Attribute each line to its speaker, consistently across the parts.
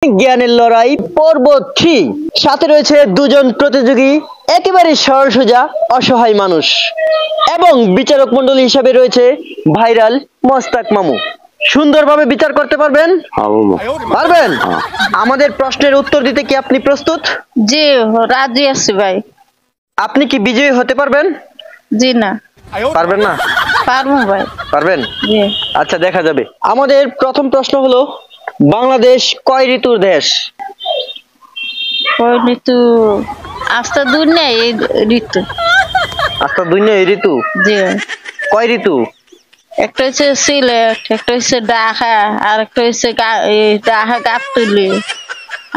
Speaker 1: জ্ঞানের লড়াই পর্ব 3 সাথে রয়েছে দুজন প্রতিযোগী একেবারে সরল সোজা অসহায় মানুষ এবং বিচারক মণ্ডলী হিসেবে রয়েছে ভাইরাল মোস্তাক মামু। সুন্দরভাবে বিচার করতে পারবেন? পারবেন? আমাদের প্রশ্নের উত্তর দিতে কি আপনি প্রস্তুত?
Speaker 2: জি রাজি আছি ভাই।
Speaker 1: আপনি কি বিজয়ী হতে পারবেন?
Speaker 2: জি না।
Speaker 1: পারবেন না?
Speaker 2: পারবো ভাই।
Speaker 1: পারবেন?
Speaker 2: জি।
Speaker 1: আচ্ছা দেখা যাবে। আমাদের প্রথম প্রশ্ন হলো বাংলাদেশ কয় ঋতুর দেশ?
Speaker 2: কয় ঋতু? আস্তা দূর নেই এই ঋতু।
Speaker 1: আচ্ছা দুই না ঋতু?
Speaker 2: জি।
Speaker 1: কয় ঋতু?
Speaker 2: একটা হচ্ছে সিলেট, একটা হচ্ছে ঢাকা, আর একটা হচ্ছে ঢাকা গাবতলী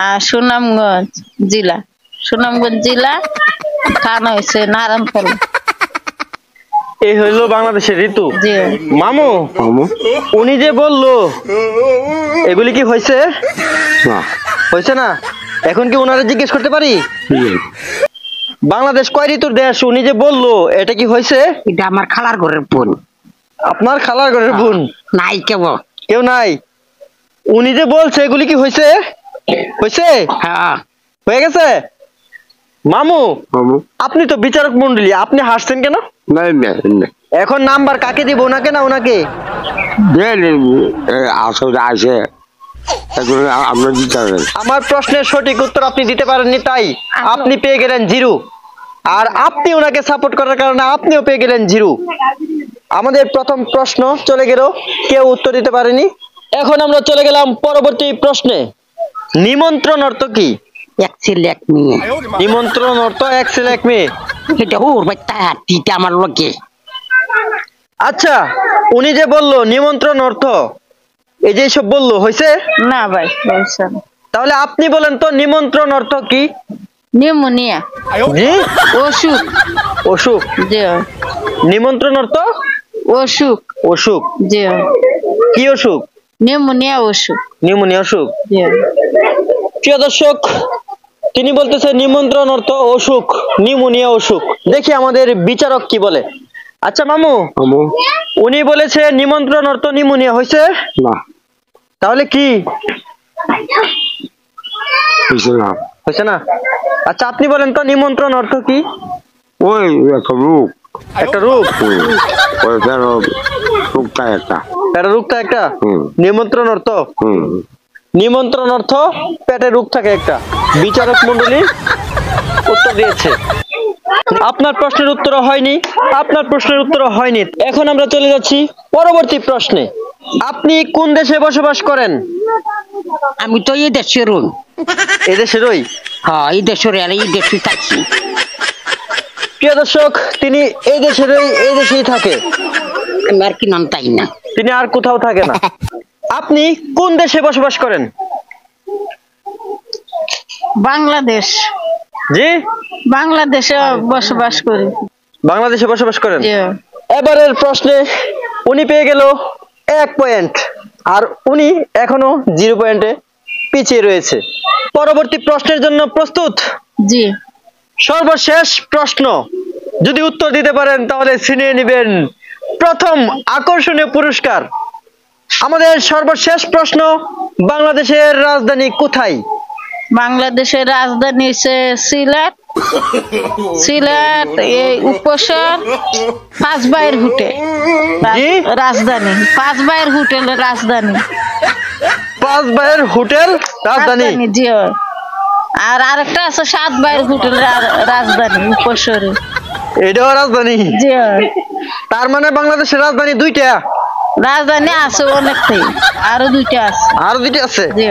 Speaker 2: আর সুনামগঞ্জ জেলা। সুনামগঞ্জ জেলা থানা হচ্ছে নারায়ণখোলা।
Speaker 1: এই হইলো বাংলাদেশের ঋতু।
Speaker 2: জি।
Speaker 1: মামু উনি যে বললো এগুলি কি হয়েছে?
Speaker 3: না
Speaker 1: হয়েছে না। এখন কি ওনারে জিজ্ঞেস করতে পারি বাংলাদেশ কয় ঋতুর দেশ? উনি যে বললো এটা কি হয়েছে?
Speaker 3: এটা আমার খালার ঘরের বোন।
Speaker 1: আপনার খালার ঘরের বোন?
Speaker 3: নাই কেবল
Speaker 1: কেউ নাই। উনি যে বলছে এগুলি কি হয়েছে? হয়েছে?
Speaker 3: হ্যাঁ
Speaker 1: হয়ে গেছে। মামু
Speaker 3: মামু
Speaker 1: আপনি তো বিচারক মন্ডলী, আপনি হাসছেন কেন?
Speaker 3: নাই না
Speaker 1: এখন নাম্বার কাকে দিব, ওনাকে না ওনাকে?
Speaker 3: আসলে আসে আপনার দিতে হবে।
Speaker 1: আমার প্রশ্নের সঠিক উত্তর আপনি দিতে পারেননি, তাই আপনি পেয়ে গেলেন 0। আর আপনি ওনাকে সাপোর্ট করার কারণে আপনিও পেয়ে গেলেন 0। আমাদের প্রথম প্রশ্ন চলে গেল, কেউ উত্তর দিতে পারেনি। এখন আমরা চলে গেলাম পরবর্তী প্রশ্নে। নিমন্ত্রণ অর্থ কি?
Speaker 3: এক ছেলে এক মেয়ে।
Speaker 1: নিমন্ত্রণ অর্থ এক ছেলে এক মেয়ে।
Speaker 3: এটা ওর বাচ্চা হাতিটা আমার লোকে।
Speaker 1: আচ্ছা উনি যে বললো নিমন্ত্রণ অর্থ, এই যে সব বললো হয়েছে
Speaker 2: না ভাই হয়েছে না।
Speaker 1: তাহলে আপনি বলেন তো নিমন্ত্রণ অর্থ কি?
Speaker 2: নিউমোনিয়া
Speaker 1: জি
Speaker 2: অসুখ।
Speaker 1: অসুখ।
Speaker 2: জি।
Speaker 1: নিমন্ত্রণ অর্থ
Speaker 2: অসুখ।
Speaker 1: অসুখ।
Speaker 2: জি।
Speaker 1: কি অসুখ?
Speaker 2: নিউমোনিয়া অসুখ।
Speaker 1: নিউমোনিয়া অসুখ।
Speaker 2: জি।
Speaker 1: প্রিয় দর্শক, তিনি বলতেছে নিমন্ত্রণ অর্থ অসুখ, নিউমোনিয়া অসুখ। দেখি আমাদের বিচারক কি বলে। আচ্ছা মামু
Speaker 3: মামু
Speaker 1: উনি বলেছে নিমন্ত্রণ অর্থ নিউমোনিয়া হয়েছে
Speaker 3: না
Speaker 1: তাহলে কি
Speaker 3: হয়েছে না
Speaker 1: হয়েছে না? আচ্ছা আপনি বলেন তো নিমন্ত্রণ অর্থ কি?
Speaker 3: ওই একটা রূপ।
Speaker 1: একটা রূপ।
Speaker 3: ওই ফেরো রূপটা একটা।
Speaker 1: পেটের রূপটা একটা। নিমন্ত্রণ অর্থ নিমন্ত্রণ অর্থ পেটে রূপ থাকে একটা। বিচারক মণ্ডলী উত্তর দিয়েছে। আপনার প্রশ্নের উত্তর হয়নি, আপনার প্রশ্নের উত্তর হয়নি। এখন আমরা চলে যাচ্ছি পরবর্তী প্রশ্নে। আপনি কোন দেশে বসবাস করেন?
Speaker 3: আমি তো এই দেশেরই।
Speaker 1: এই দেশেরই?
Speaker 3: হ্যাঁ এই দেশের আর এই দেশে থাকছি।
Speaker 1: প্রিয় দর্শক, তিনি এই দেশেরই, এই দেশেই থাকে।
Speaker 3: আমি আর কি নাম তাই না।
Speaker 1: তিনি আর কোথাও থাকে না। আপনি কোন দেশে বসবাস করেন?
Speaker 2: বাংলাদেশ।
Speaker 1: জি
Speaker 2: বাংলাদেশে বসবাস করি।
Speaker 1: বাংলাদেশে বসবাস করেন।
Speaker 2: জি।
Speaker 1: এবারের প্রশ্নে উনি পেয়ে গেল 1 পয়েন্ট, আর উনি এখনো 0 পয়েন্টে পিছিয়ে রয়েছে। পরবর্তী প্রশ্নের জন্য প্রস্তুত?
Speaker 2: জি।
Speaker 1: সর্বশেষ প্রশ্ন, যদি উত্তর দিতে পারেন তাহলে ছিনিয়ে নেবেন প্রথম আকর্ষণীয় পুরস্কার। আমাদের সর্বশেষ প্রশ্ন, বাংলাদেশের রাজধানী কোথায়?
Speaker 2: বাংলাদেশের রাজধানী হচ্ছে সিলেট। সিলেট এই উপশহর পাঁচবাইয়ের হোটেল রাজধানী। পাঁচবাইয়ের হোটেল রাজধানী।
Speaker 1: পাঁচবাইয়ের হোটেল রাজধানী।
Speaker 2: জি। আর আরেকটা আছে 7 বাইয়ের হোটেল রাজধানী উপশহরে।
Speaker 1: এটাও রাজধানী?
Speaker 2: জি।
Speaker 1: তার মানে বাংলাদেশের রাজধানী 2টা?
Speaker 2: রাজধানী আছে অনেকটাই, আরো 2টা আছে।
Speaker 1: আরো 2টা আছে?
Speaker 2: জি।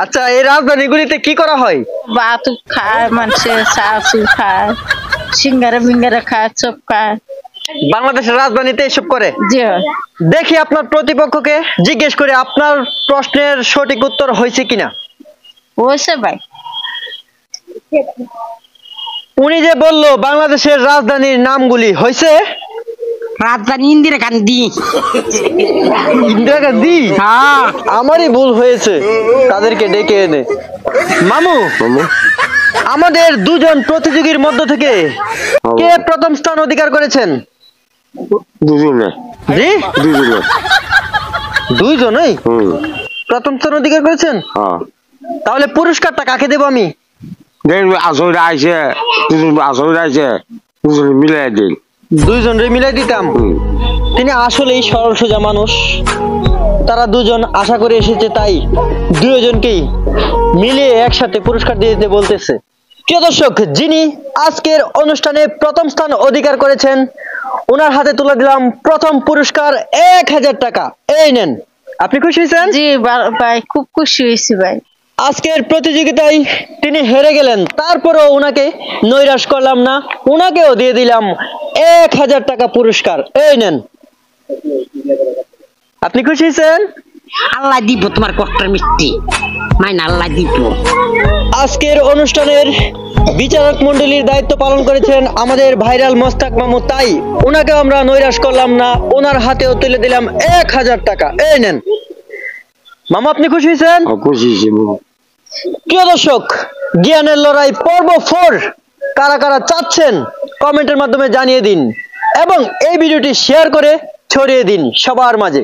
Speaker 1: আচ্ছা এই রাজধানীগুলিতে কি করা হয়?
Speaker 2: বাতুক খায় মানুষে, চাচু খায়, সিঙ্গারা মিঙ্গারা খায়, চপ খায়।
Speaker 1: বাংলাদেশের রাজধানীতে এসব করে?
Speaker 2: জি।
Speaker 1: দেখি আপনার প্রতিপক্ষকে জিজ্ঞেস করে আপনার প্রশ্নের সঠিক উত্তর হয়েছে কিনা।
Speaker 2: হয়েছে ভাই।
Speaker 1: উনি যে বললো বাংলাদেশের রাজধানীর নামগুলি হয়েছে?
Speaker 3: রাজধানী ইন্দিরা গান্ধী।
Speaker 1: ইন্দিরা গান্ধী?
Speaker 3: হ্যাঁ
Speaker 1: আমারই ভুল হয়েছে, তাদেরকে ডেকে এনে। মামু
Speaker 3: মামু
Speaker 1: আমাদের দুজন প্রতিযোগীর মধ্য থেকে কে প্রথম স্থান অধিকার করেছেন?
Speaker 3: দুজনে।
Speaker 1: জি
Speaker 3: দুজনে।
Speaker 1: দুইজনেই প্রথম স্থান অধিকার করেছেন। তাহলে পুরস্কারটা কাকে দেব আমি?
Speaker 3: দেখুন আসলে আইছে, আসলে আইছে, মিলাই দিন।
Speaker 1: দুইজনরে মিলাই দিতাম। তিনি আসলেই সরল সোজা মানুষ, তারা দুজন আশা করে এসেছে, তাই দুজনকেই মিলিয়ে একসাথে পুরস্কার দিয়ে দিতে বলতেছে। প্রিয় দর্শক, যিনি আজকের অনুষ্ঠানে প্রথম স্থান অধিকার করেছেন, ওনার হাতে তুলে দিলাম প্রথম পুরস্কার 1000 টাকা। এই নেন। আপনি খুশি হয়েছেন?
Speaker 2: জি ভাই, খুব খুশি হয়েছি ভাই।
Speaker 1: আজকের প্রতিযোগিতায় তিনি হেরে গেলেন, তারপরেও ওনাকে নৈরাশ করলাম না, ওনাকেও দিয়ে দিলাম 1000 টাকা পুরস্কার। এই নেন। আপনি খুশি হয়েছেন?
Speaker 4: আল্লাহ দিব তোমার কষ্টের মিষ্টি, মাইন আল্লাহ দিব।
Speaker 1: আজকের অনুষ্ঠানের বিচারক মণ্ডলীর দায়িত্ব পালন করেছেন আমাদের ভাইরাল মোস্তাক মামু, তাই ওনাকে আমরা নৈরাশ করলাম না, ওনার হাতেও তুলে দিলাম 1000 টাকা। এই নেন। মামা, আপনি খুশি হয়েছেন?
Speaker 3: খুশি হয়েছি।
Speaker 1: প্রিয় দর্শক, জ্ঞানের লড়াই পর্ব 4 কারা কারা চাচ্ছেন কমেন্টের মাধ্যমে জানিয়ে দিন এবং এই ভিডিওটি শেয়ার করে ছড়িয়ে দিন সবার মাঝে।